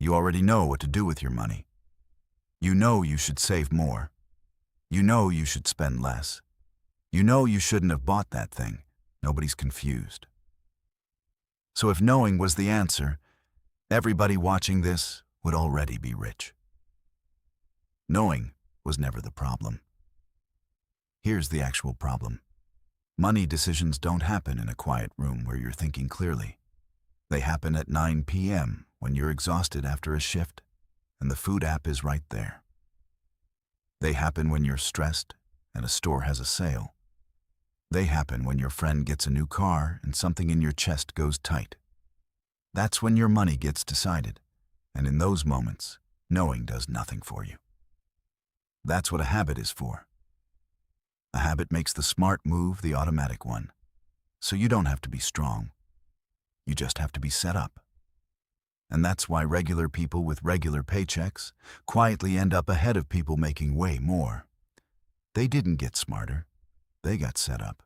You already know what to do with your money. You know you should save more. You know you should spend less. You know you shouldn't have bought that thing. Nobody's confused. So if knowing was the answer, everybody watching this would already be rich. Knowing was never the problem. Here's the actual problem. Money decisions don't happen in a quiet room where you're thinking clearly. They happen at 9 p.m. when you're exhausted after a shift and the food app is right there. They happen when you're stressed and a store has a sale. They happen when your friend gets a new car and something in your chest goes tight. That's when your money gets decided, and in those moments, knowing does nothing for you. That's what a habit is for. A habit makes the smart move the automatic one, so you don't have to be strong. You just have to be set up. And that's why regular people with regular paychecks quietly end up ahead of people making way more. They didn't get smarter, they got set up.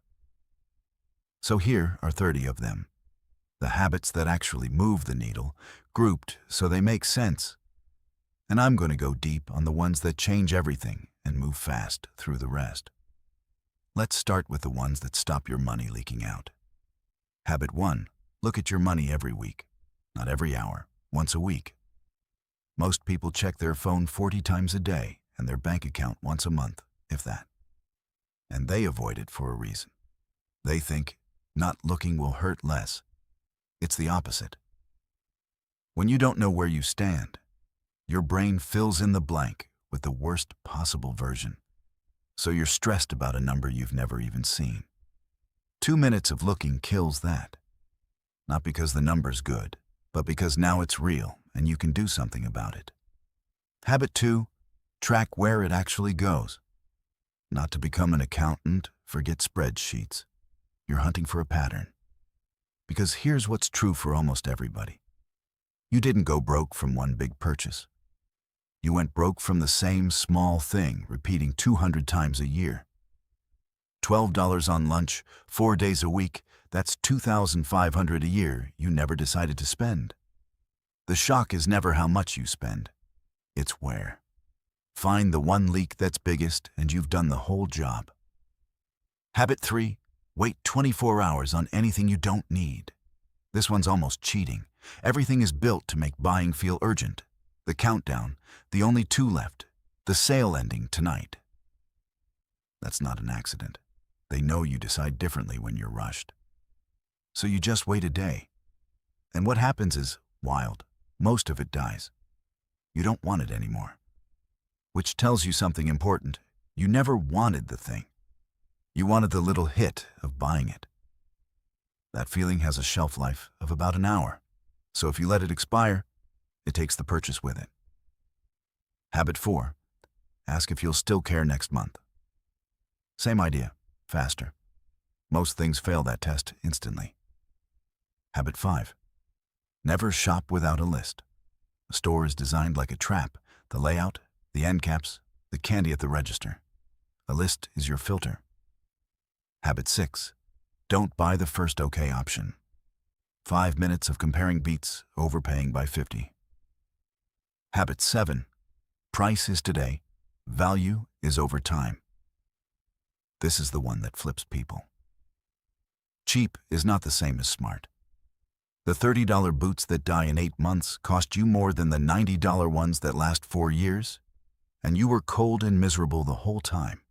So here are 30 of them. The habits that actually move the needle, grouped so they make sense. And I'm going to go deep on the ones that change everything and move fast through the rest. Let's start with the ones that stop your money leaking out. Habit 1. Look at your money every week. Not every hour, once a week. Most people check their phone 40 times a day and their bank account once a month, if that. And they avoid it for a reason. They think not looking will hurt less. It's the opposite. When you don't know where you stand, your brain fills in the blank with the worst possible version. So you're stressed about a number you've never even seen. 2 minutes of looking kills that. Not because the number's good, but because now it's real and you can do something about it. Habit 2, track where it actually goes. Not to become an accountant, forget spreadsheets. You're hunting for a pattern. Because here's what's true for almost everybody. You didn't go broke from one big purchase. You went broke from the same small thing repeating 200 times a year. $12 on lunch, 4 days a week, that's $2,500 a year you never decided to spend. The shock is never how much you spend. It's where. Find the one leak that's biggest and you've done the whole job. Habit 3, wait 24 hours on anything you don't need. This one's almost cheating. Everything is built to make buying feel urgent. The countdown, the only 2 left, the sale ending tonight. That's not an accident. They know you decide differently when you're rushed. So you just wait a day. And what happens is wild. Most of it dies. You don't want it anymore. Which tells you something important. You never wanted the thing. You wanted the little hit of buying it. That feeling has a shelf life of about an hour. So if you let it expire, it takes the purchase with it. Habit 4. Ask if you'll still care next month. Same idea, faster. Most things fail that test instantly. Habit 5. Never shop without a list. A store is designed like a trap. The layout, the end caps, the candy at the register. A list is your filter. Habit 6. Don't buy the first okay option. 5 minutes of comparing beats, overpaying by 50. Habit 7. Price is today, value is over time. This is the one that flips people. Cheap is not the same as smart. The $30 boots that die in 8 months cost you more than the $90 ones that last 4 years, and you were cold and miserable the whole time.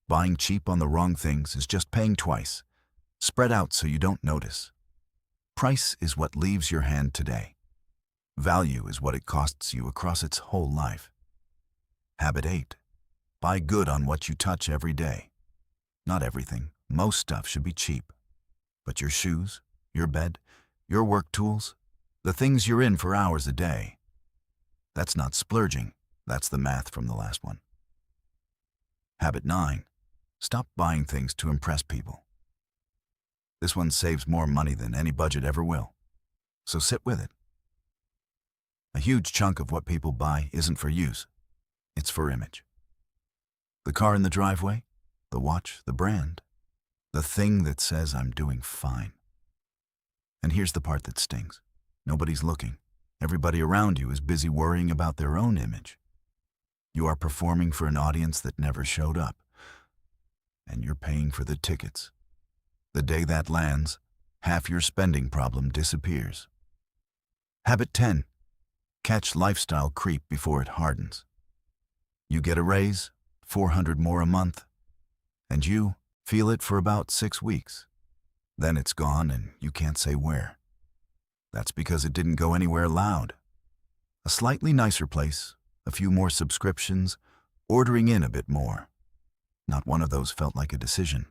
Buying cheap on the wrong things is just paying twice, spread out so you don't notice. Price is what leaves your hand today. Value is what it costs you across its whole life. Habit 8. Buy good on what you touch every day. Not everything. Most stuff should be cheap. But your shoes, your bed, your work tools, the things you're in for hours a day. That's not splurging. That's the math from the last one. Habit 9. Stop buying things to impress people. This one saves more money than any budget ever will. So sit with it. A huge chunk of what people buy isn't for use. It's for image. The car in the driveway, the watch, the brand, the thing that says I'm doing fine. And here's the part that stings. Nobody's looking. Everybody around you is busy worrying about their own image. You are performing for an audience that never showed up, and you're paying for the tickets. The day that lands, half your spending problem disappears. Habit 10. Catch lifestyle creep before it hardens. You get a raise, $400 more a month, and you feel it for about 6 weeks. Then it's gone and you can't say where. That's because it didn't go anywhere loud. A slightly nicer place, a few more subscriptions, ordering in a bit more. Not one of those felt like a decision,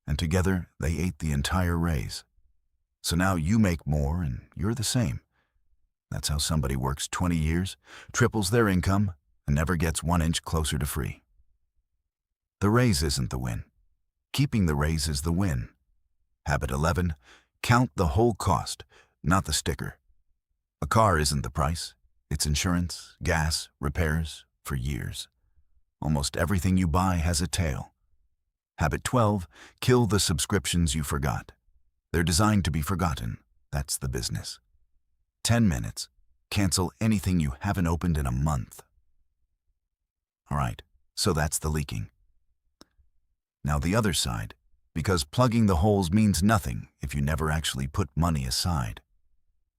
and together they ate the entire raise. So now you make more and you're the same. That's how somebody works 20 years, triples their income, and never gets 1 inch closer to free. The raise isn't the win. Keeping the raise is the win. Habit 11. Count the whole cost, not the sticker. A car isn't the price. It's insurance, gas, repairs, for years. Almost everything you buy has a tail. Habit 12. Kill the subscriptions you forgot. They're designed to be forgotten. That's the business. 10 minutes. Cancel anything you haven't opened in a month. All right, so that's the leaking. Now the other side, because plugging the holes means nothing if you never actually put money aside.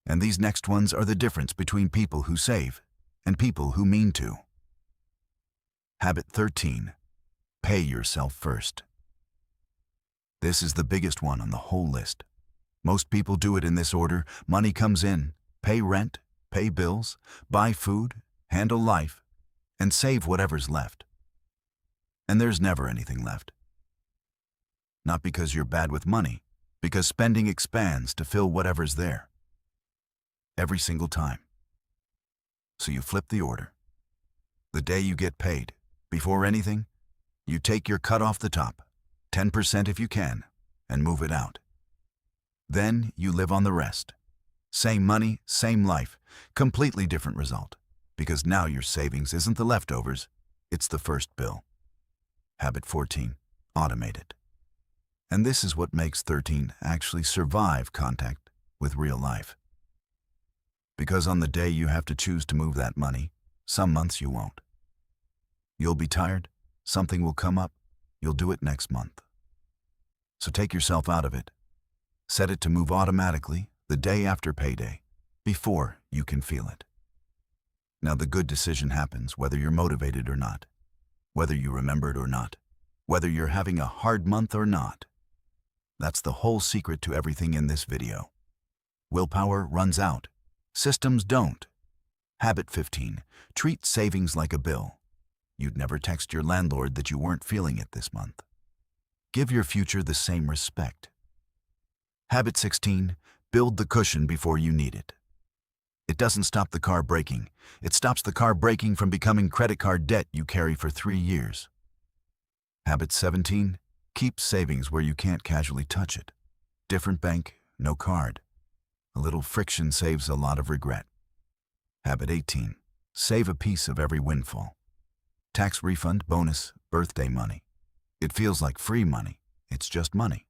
And these next ones are the difference between people who save and people who mean to. Habit 13. Pay yourself first. This is the biggest one on the whole list. Most people do it in this order. Money comes in, pay rent, pay bills, buy food, handle life, and save whatever's left. And there's never anything left. Not because you're bad with money, because spending expands to fill whatever's there. Every single time. So you flip the order. The day you get paid, before anything, you take your cut off the top, 10% if you can, and move it out. Then you live on the rest. Same money, same life, completely different result, because now your savings isn't the leftovers, it's the first bill. Habit 14. Automate it. And this is what makes 13 actually survive contact with real life. Because on the day you have to choose to move that money, some months you won't. You'll be tired, something will come up, you'll do it next month. So take yourself out of it. Set it to move automatically the day after payday, before you can feel it. Now the good decision happens whether you're motivated or not, whether you remember it or not, whether you're having a hard month or not. That's the whole secret to everything in this video. Willpower runs out. Systems don't. Habit 15. Treat savings like a bill. You'd never text your landlord that you weren't feeling it this month. Give your future the same respect. Habit 16. Build the cushion before you need it. It doesn't stop the car breaking. It stops the car breaking from becoming credit card debt you carry for 3 years. Habit 17. Keep savings where you can't casually touch it. Different bank, no card. A little friction saves a lot of regret. Habit 18. Save a piece of every windfall. Tax refund, bonus, birthday money. It feels like free money. It's just money.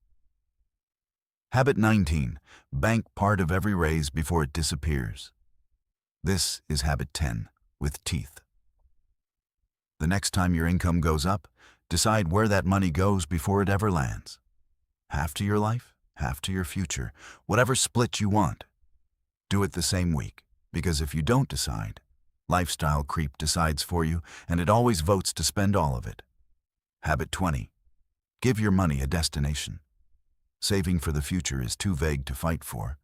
Habit 19. Bank part of every raise before it disappears. This is habit 10, with teeth. The next time your income goes up, decide where that money goes before it ever lands. Half to your life, half to your future, whatever split you want. Do it the same week, because if you don't decide, lifestyle creep decides for you, and it always votes to spend all of it. Habit 20. Give your money a destination. Saving for the future is too vague to fight for.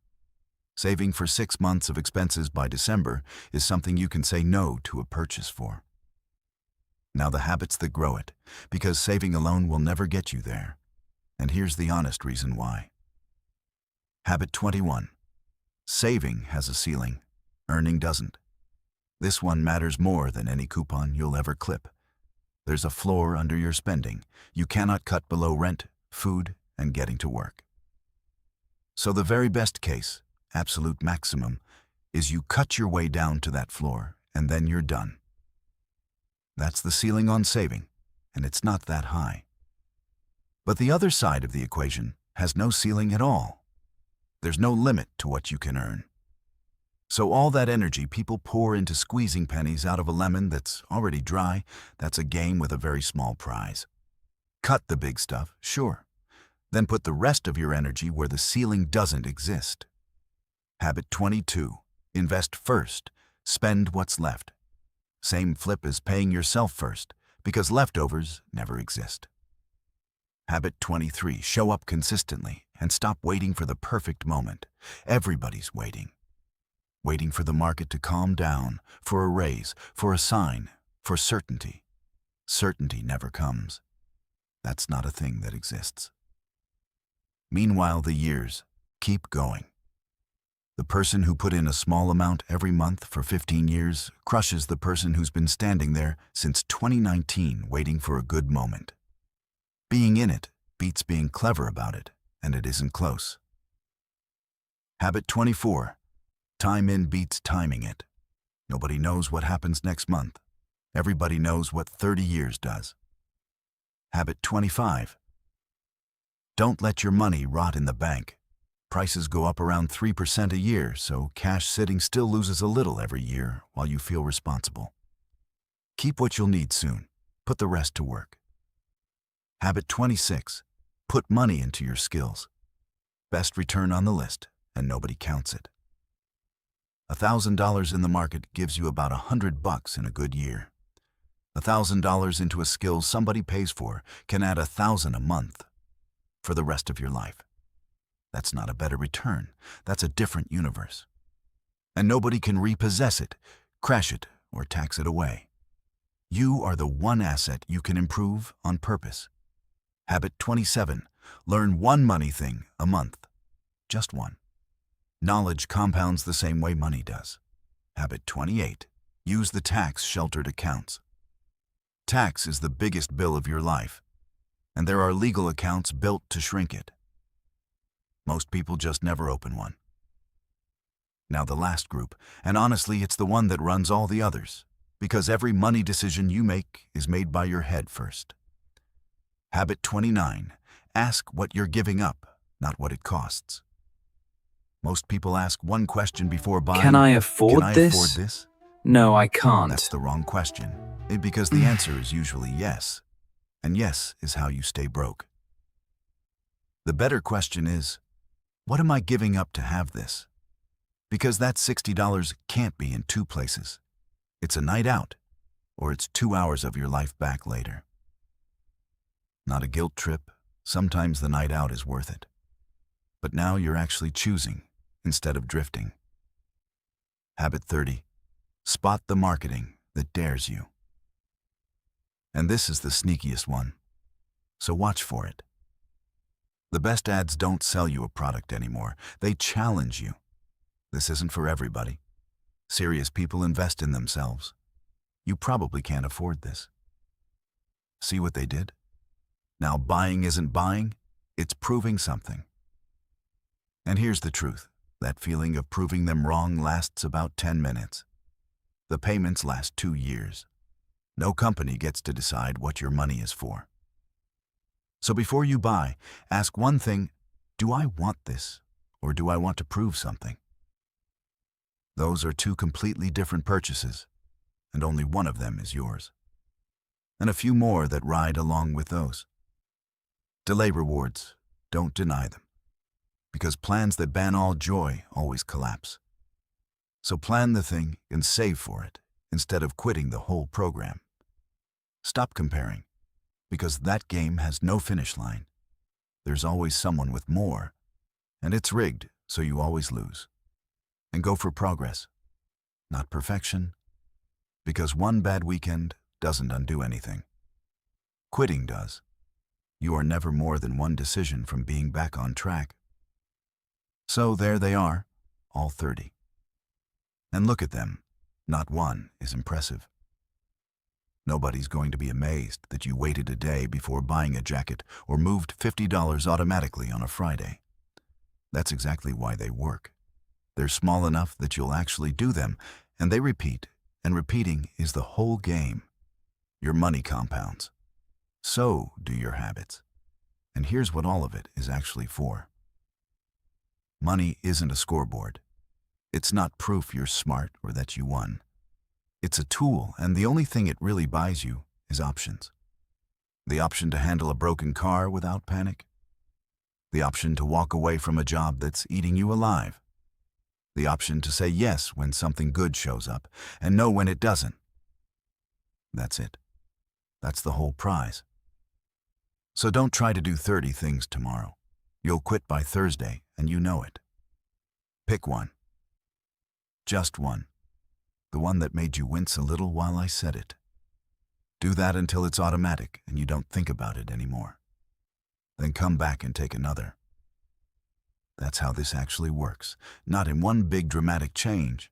Saving for 6 months of expenses by December is something you can say no to a purchase for. Now the habits that grow it, because saving alone will never get you there. And here's the honest reason why. Habit 21. Saving has a ceiling, earning doesn't. This one matters more than any coupon you'll ever clip. There's a floor under your spending. You cannot cut below rent, food, and getting to work. So the very best case, absolute maximum, is you cut your way down to that floor, and then you're done. That's the ceiling on saving, and it's not that high. But the other side of the equation has no ceiling at all. There's no limit to what you can earn. So all that energy people pour into squeezing pennies out of a lemon that's already dry, that's a game with a very small prize. Cut the big stuff, sure. Then put the rest of your energy where the ceiling doesn't exist. Habit 22. Invest first. Spend what's left. Same flip as paying yourself first, because leftovers never exist. Habit 23. Show up consistently and stop waiting for the perfect moment. Everybody's waiting. Waiting for the market to calm down, for a raise, for a sign, for certainty. Certainty never comes. That's not a thing that exists. Meanwhile, the years keep going. The person who put in a small amount every month for 15 years crushes the person who's been standing there since 2019 waiting for a good moment. Being in it beats being clever about it, and it isn't close. Habit 24. Time in beats timing it. Nobody knows what happens next month. Everybody knows what 30 years does. Habit 25. Don't let your money rot in the bank. Prices go up around 3% a year, so cash sitting still loses a little every year while you feel responsible. Keep what you'll need soon. Put the rest to work. Habit 26. Put money into your skills. Best return on the list, and nobody counts it. $1,000 in the market gives you about $100 in a good year. $1,000 into a skill somebody pays for can add $1,000 a month for the rest of your life. That's not a better return. That's a different universe. And nobody can repossess it, crash it, or tax it away. You are the one asset you can improve on purpose. Habit 27. Learn one money thing a month. Just one. Knowledge compounds the same way money does. Habit 28. Use the tax-sheltered accounts. Tax is the biggest bill of your life, and there are legal accounts built to shrink it. Most people just never open one. Now the last group, and honestly it's the one that runs all the others, because every money decision you make is made by your head first. Habit 29. Ask what you're giving up, not what it costs. Most people ask one question before buying. Can I afford Can I this? afford this? No, I can't. That's the wrong question, because the answer is usually yes, and yes is how you stay broke. The better question is, what am I giving up to have this? Because that $60 can't be in two places. It's a night out, or it's 2 hours of your life back later. Not a guilt trip. Sometimes the night out is worth it. But now you're actually choosing instead of drifting. Habit 30. Spot the marketing that dares you. And this is the sneakiest one, so watch for it. The best ads don't sell you a product anymore. They challenge you. This isn't for everybody. Serious people invest in themselves. You probably can't afford this. See what they did? Now buying isn't buying, it's proving something. And here's the truth. That feeling of proving them wrong lasts about 10 minutes. The payments last 2 years. No company gets to decide what your money is for. So before you buy, ask one thing: do I want this, or do I want to prove something? Those are two completely different purchases, and only one of them is yours. And a few more that ride along with those. Delay rewards, don't deny them, because plans that ban all joy always collapse. So plan the thing and save for it, instead of quitting the whole program. Stop comparing, because that game has no finish line. There's always someone with more, and it's rigged, so you always lose. And go for progress, not perfection, because one bad weekend doesn't undo anything. Quitting does. You are never more than one decision from being back on track. So there they are, all 30. And look at them. Not one is impressive. Nobody's going to be amazed that you waited a day before buying a jacket or moved $50 automatically on a Friday. That's exactly why they work. They're small enough that you'll actually do them, and they repeat, and repeating is the whole game. Your money compounds. So do your habits. And here's what all of it is actually for. Money isn't a scoreboard. It's not proof you're smart or that you won. It's a tool, and the only thing it really buys you is options. The option to handle a broken car without panic. The option to walk away from a job that's eating you alive. The option to say yes when something good shows up and no when it doesn't. That's it. That's the whole prize. So don't try to do 30 things tomorrow. You'll quit by Thursday, and you know it. Pick one. Just one. The one that made you wince a little while I said it. Do that until it's automatic and you don't think about it anymore. Then come back and take another. That's how this actually works. Not in one big dramatic change,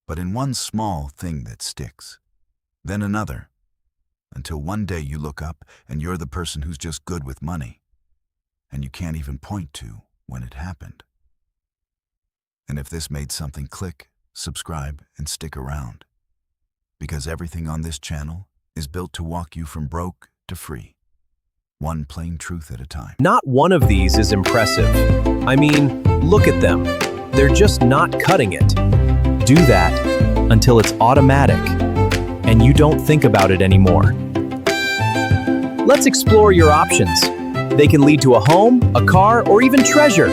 but in one small thing that sticks. Then another. Until one day you look up and you're the person who's just good with money. And you can't even point to when it happened. And if this made something click, subscribe and stick around. Because everything on this channel is built to walk you from broke to free. One plain truth at a time. Not one of these is impressive. I mean, look at them. They're just not cutting it. Do that until it's automatic and you don't think about it anymore. Let's explore your options. They can lead to a home, a car, or even treasure.